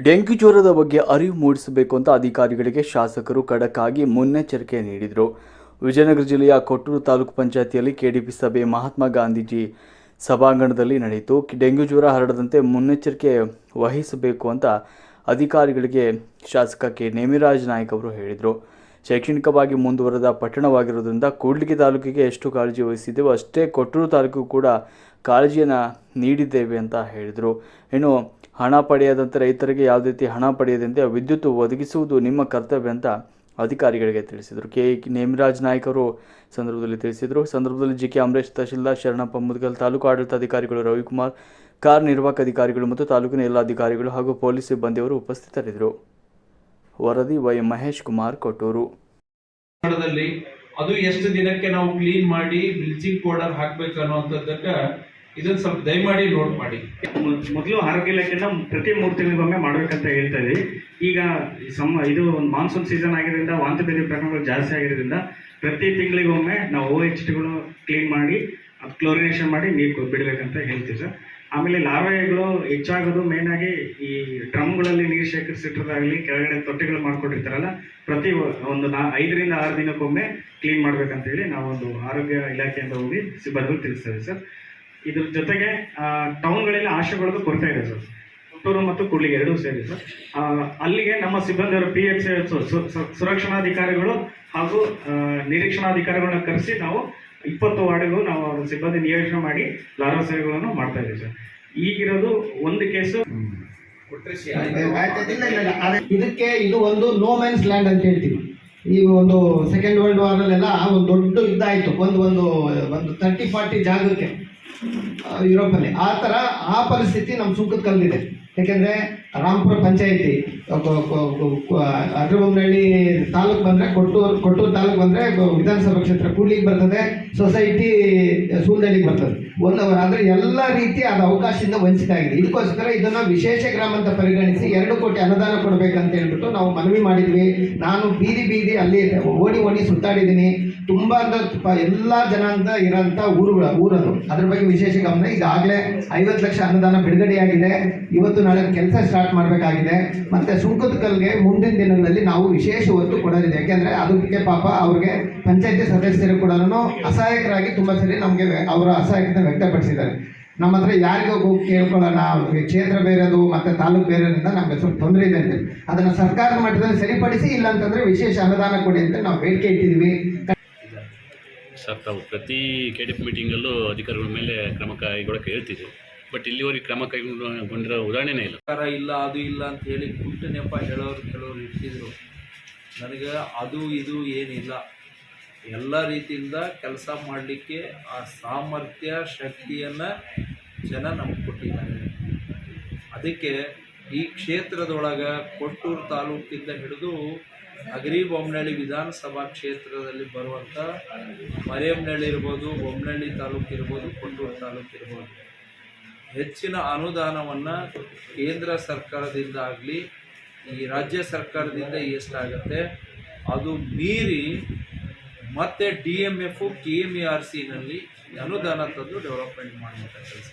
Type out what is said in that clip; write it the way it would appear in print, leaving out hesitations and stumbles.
Dengue ಜ್ವರದ ಬಗ್ಗೆ ಅರಿವು ಮೂಡಿಸಬೇಕು ಅಂತ ಅಧಿಕಾರಿಗಳಿಗೆ ಶಾಸಕರು ಖಡಕ್ ಆಗಿ ಮುನ್ನೆಚ್ಚರಿಕೆ ನೀಡಿದರು. ವಿಜಯನಗರ ಜಿಲ್ಲೆಯ ಕೊಟ್ಟೂರು ತಾಲೂಕು ಪಂಚಾಯತಿಯಲ್ಲಿ ಕೆಡಿಪಿ ಸಭೆ ಮಹಾತ್ಮ ಗಾಂಧೀಜಿ ಸಭಾಂಗಣದಲ್ಲಿ ನಡೆಯಿತು. ಡೆಂಗ್ಯೂ ಜ್ವರ ಹರಡದಂತೆ ಮುನ್ನೆಚ್ಚರಿಕೆ ವಹಿಸಬೇಕು ಅಂತ ಅಧಿಕಾರಿಗಳಿಗೆ ಶಾಸಕ ಕೆ ನೇಮಿರಾಜ್ ನಾಯ್ಕ ಅವರು ಹೇಳಿದರು. ಶೈಕ್ಷಣಿಕವಾಗಿ ಮುಂದುವರೆದ ಪಟ್ಟಣವಾಗಿರುವುದರಿಂದ ಕೂಡ್ಲಿಗಿ ತಾಲೂಕಿಗೆ ಎಷ್ಟು ಕಾಳಜಿ ವಹಿಸಿದ್ದೇವೋ ಅಷ್ಟೇ ಕೊಟ್ಟೂರು ತಾಲೂಕು ಕೂಡ ಕಾಳಜಿಯನ್ನು ನೀಡಿದ್ದೇವೆ ಅಂತ ಹೇಳಿದರು. ಇನ್ನು ಹಣ ಪಡೆಯದಂತೆ ರೈತರಿಗೆ ಯಾವುದೇ ರೀತಿ ಹಣ ಪಡೆಯದಂತೆ ವಿದ್ಯುತ್ ಒದಗಿಸುವುದು ನಿಮ್ಮ ಕರ್ತವ್ಯ ಅಂತ ಅಧಿಕಾರಿಗಳಿಗೆ ತಿಳಿಸಿದರು. ಕೆ ನೇಮಿರಾಜ್ ನಾಯ್ಕ ಅವರು ಸಂದರ್ಭದಲ್ಲಿ ತಿಳಿಸಿದರು. ಸಂದರ್ಭದಲ್ಲಿ ಜಿಕೆ ಅಮರೇಶ್, ತಹಶೀಲ್ದಾರ್ ಶರಣಪ್ಪ ಮುದ್ಗಲ್, ತಾಲೂಕು ಆಡಳಿತಾಧಿಕಾರಿಗಳು ರವಿಕುಮಾರ್, ಕಾರ್ಯನಿರ್ವಾಹಕ ಅಧಿಕಾರಿಗಳು ಮತ್ತು ತಾಲೂಕಿನ ಎಲ್ಲ ಅಧಿಕಾರಿಗಳು ಹಾಗೂ ಪೊಲೀಸ್ ಸಿಬ್ಬಂದಿಯವರು ಉಪಸ್ಥಿತರಿದ್ದರು. ವರದಿ ವೈ ಮಹೇಶ್ ಕುಮಾರ್, ಕೊಟ್ಟೂರು. ಅದು ಎಷ್ಟು ದಿನಕ್ಕೆ ನಾವು ಕ್ಲೀನ್ ಮಾಡಿ ಬ್ಲೀಚಿಂಗ್ ಪೌಡರ್ ಹಾಕ್ಬೇಕು ಅನ್ನೋಂಥದ್ದಕ್ಕೆ ಇದನ್ನ ಸ್ವಲ್ಪ ದಯಮಾಡಿ ನೋಟ್ ಮಾಡಿ. ಮೊದಲು ಆರೋಗ್ಯ ಇಲಾಖೆಯಿಂದ ಪ್ರತಿ 3 ತಿಂಗಳಿಗೊಮ್ಮೆ ಮಾಡ್ಬೇಕಂತ ಹೇಳ್ತಾ ಇದ್ವಿ. ಈಗ ಇದು ಒಂದು ಮಾನ್ಸೂನ್ ಸೀಸನ್ ಆಗಿರೋದ್ರಿಂದ ವಾಂತಿ ಭೇದಿ ಪ್ರಕರಣಗಳು ಜಾಸ್ತಿ ಆಗಿರೋದ್ರಿಂದ ಪ್ರತಿ ತಿಂಗಳಿಗೊಮ್ಮೆ ನಾವು OHTಗಳು ಕ್ಲೀನ್ ಮಾಡಿ ಅದು ಕ್ಲೋರಿನೇಷನ್ ಮಾಡಿ ನೀರು ಬಿಡಬೇಕಂತ ಹೇಳ್ತೀವಿ ಸರ್. ಆಮೇಲೆ ಲಾರ್ವೆಗಳು ಹೆಚ್ಚಾಗೋದು ಮೇನ್ ಆಗಿ ಈ ಡ್ರಮ್ಗಳಲ್ಲಿ ನೀರು ಶೇಖರಿಸಿಟ್ಟದಾಗಲಿ ಕೆಳಗಡೆ ತೊಟ್ಟಿಗಳು ಮಾಡ್ಕೊಂಡಿರ್ತಾರಲ್ಲ, ಪ್ರತಿ ಒಂದು 5 ರಿಂದ 6 ದಿನಕ್ಕೊಮ್ಮೆ ಕ್ಲೀನ್ ಮಾಡ್ಬೇಕಂತ ಹೇಳಿ ನಾವೊಂದು ಆರೋಗ್ಯ ಇಲಾಖೆಯಿಂದ ಹೋಗಿ ಸಿಬ್ಬಂದಿಗಳು ತಿಳಿಸ್ತೇವೆ ಸರ್. ಇದ್ರ ಜೊತೆಗೆ ಟೌನ್ಗಳಲ್ಲಿ ಆಶೆಗಳದ್ದು ಕೊರತೆ ಇದೆ ಸರ್. ಕೊಟ್ಟೂರು ಮತ್ತು ಕೂಡ್ಲಿಗಿ ಎರಡೂ ಸೇರಿ ಸರ್. ಅಲ್ಲಿಗೆ ನಮ್ಮ ಸಿಬ್ಬಂದಿಯವರು PH ಸುರಕ್ಷಣಾಧಿಕಾರಿಗಳು ಹಾಗೂ ನಿರೀಕ್ಷಣಾಧಿಕಾರಿಗಳನ್ನ ಕರೆಸಿ ನಾವು 20 ವಾರ್ಡ್ಗಳು ನಾವು ಸಿಬ್ಬಂದಿ ನಿಯೋಜನೆ ಮಾಡಿ ಲಾರ್ವಾ ಸೇವೆಗಳನ್ನು ಮಾಡ್ತಾ ಇದ್ದೀವಿ ಸರ್. ಈಗಿರೋದು ಒಂದು ಕೇಸು ಇದಕ್ಕೆ ಇದು ಒಂದು ನೋ ಮ್ಯಾನ್ಸ್ ಲ್ಯಾಂಡ್ ಅಂತ ಹೇಳ್ತೀವಿ. ಈ ಒಂದು ಸೆಕೆಂಡ್ ವರ್ಲ್ಡ್ ವಾರಲ್ಲೆಲ್ಲ ಒಂದು ದೊಡ್ಡ ಯುದ್ಧ ಆಯಿತು ಒಂದು 30-40 ಜಾಗಕ್ಕೆ ಯುರೋಪಲ್ಲಿ. ಆ ಪರಿಸ್ಥಿತಿ ನಮ್ಮ ಸುಂಕದ ಕಲ್ಲಿದೆ. ಯಾಕೆಂದರೆ ರಾಮಪುರ ಪಂಚಾಯಿತಿ ಅಗ್ರಬೊಮ್ಮನಹಳ್ಳಿ ತಾಲೂಕು ಬಂದರೆ ಕೊಟ್ಟೂರು ತಾಲೂಕು ಬಂದರೆ ವಿಧಾನಸಭಾ ಕ್ಷೇತ್ರ ಕೂಡ್ಲಿಗಿ ಬರ್ತದೆ, ಸೊಸೈಟಿ ಸೂಲ್ದಳ್ಳಿಗೆ ಬರ್ತದೆ. ಆದರೆ ಎಲ್ಲ ರೀತಿ ಅದು ಅವಕಾಶದಿಂದ ವಂಚಿತ ಆಗಿದೆ. ಇದಕ್ಕೋಸ್ಕರ ಇದನ್ನು ವಿಶೇಷ ಗ್ರಾಮ ಅಂತ ಪರಿಗಣಿಸಿ 2 ಕೋಟಿ ಅನುದಾನ ಕೊಡಬೇಕಂತ ಹೇಳ್ಬಿಟ್ಟು ನಾವು ಮನವಿ ಮಾಡಿದ್ವಿ. ನಾನು ಬೀದಿ ಅಲ್ಲಿ ಓಡಿ ಸುತ್ತಾಡಿದ್ದೀನಿ. ತುಂಬ ಎಲ್ಲ ಜನಾಂಗ ಇರೋಂಥ ಊರದು. ಅದ್ರ ಬಗ್ಗೆ ವಿಶೇಷ ಗಮನ. ಈಗಾಗಲೇ 50 ಲಕ್ಷ ಅನುದಾನ ಬಿಡುಗಡೆಯಾಗಿದೆ. ಇವತ್ತು ನಾಳೆ ಕೆಲಸ ಸ್ಟಾರ್ಟ್ ಮಾಡಬೇಕಾಗಿದೆ. ಮತ್ತು ಸುಂಕದ ಕಲ್ಗೆ ಮುಂದಿನ ದಿನಗಳಲ್ಲಿ ನಾವು ವಿಶೇಷ ಒತ್ತು ಕೊಡೋದಿದೆ. ಯಾಕೆಂದರೆ ಅದಕ್ಕೆ ಪಾಪ ಅವ್ರಿಗೆ ಪಂಚಾಯತಿ ಸದಸ್ಯರು ಕೂಡ ಅಸಹಾಯಕರಾಗಿ ತುಂಬ ಸರಿ ನಮಗೆ ಅವರ ಅಸಹಾಯಕತೆ ವ್ಯಕ್ತಪಡಿಸಿದ್ದಾರೆ. ನಮ್ಮ ಹತ್ರ ಯಾರಿಗೂ ಹೋಗಿ ಕೇಳ್ಕೊಳ್ಳೋಣ, ಕ್ಷೇತ್ರ ಬೇರೆದು ಮತ್ತು ತಾಲೂಕು ಬೇರೆಯಿಂದ ನಮಗೆ ಸ್ವಲ್ಪ ತೊಂದರೆ ಇದೆ ಅಂತ ಅದನ್ನು ಸರ್ಕಾರದ ಮಟ್ಟದಲ್ಲಿ ಸರಿಪಡಿಸಿ, ಇಲ್ಲ ಅಂತಂದರೆ ವಿಶೇಷ ಅನುದಾನ ಕೊಡಿ ಅಂತ ನಾವು ಬೇಡಿಕೆ ಇಟ್ಟಿದ್ದೀವಿ ಸರ್. ತಾವು ಪ್ರತಿ ಕೆಡಿಪಿ ಮೀಟಿಂಗಲ್ಲೂ ಅಧಿಕಾರಿಗಳ ಮೇಲೆ ಕ್ರಮ ಕೈಗೊಳ್ಳಕ್ಕೆ ಹೇಳ್ತಿದ್ರು, ಬಟ್ ಇಲ್ಲಿವರೆಗೆ ಕ್ರಮ ಕೈಗೊಂಡಿರೋ ಉದಾಹರಣೆನೇ ಇಲ್ಲ. ಇಲ್ಲ ಅದು ಇಲ್ಲ ಅಂತ ಹೇಳಿ ಗುಟ್ಟು ನೆಪ ಕೆಲವರು ಇಟ್ಟಿದ್ರು. ನನಗೆ ಅದು ಇದು ಏನಿಲ್ಲ, ಎಲ್ಲ ರೀತಿಯಿಂದ ಕೆಲಸ ಮಾಡಲಿಕ್ಕೆ ಆ ಸಾಮರ್ಥ್ಯ ಶಕ್ತಿಯನ್ನು ಜನ ನಮ್ಗೆ ಕೊಟ್ಟಿದ್ದಾರೆ. ಅದಕ್ಕೆ ಈ ಕ್ಷೇತ್ರದೊಳಗೆ ಕೊಟ್ಟೂರು ತಾಲೂಕಿಂದ ಹಿಡಿದು ಅಗ್ರಿಬೊಮ್ಮನಹಳ್ಳಿ ವಿಧಾನಸಭಾ ಕ್ಷೇತ್ರದಲ್ಲಿ ಬರುವಂಥ ಮರೇಮನಹಳ್ಳಿ ಇರ್ಬೋದು, ಬೊಮ್ಮನಹಳ್ಳಿ ತಾಲೂಕು ಇರ್ಬೋದು, ಕೊಟ್ಟೂರು ತಾಲೂಕು ಇರ್ಬೋದು, ಹೆಚ್ಚಿನ ಅನುದಾನವನ್ನು ಕೇಂದ್ರ ಸರ್ಕಾರದಿಂದ ಆಗಲಿ ಈ ರಾಜ್ಯ ಸರ್ಕಾರದಿಂದ ಎಷ್ಟಾಗುತ್ತೆ ಅದು ಮೀರಿ ಮತ್ತೆ DMF KMERCನಲ್ಲಿ ಅನುದಾನ ತಂದು ಡೆವಲಪ್ಮೆಂಟ್ ಮಾಡುವಂಥ ಕೆಲಸ.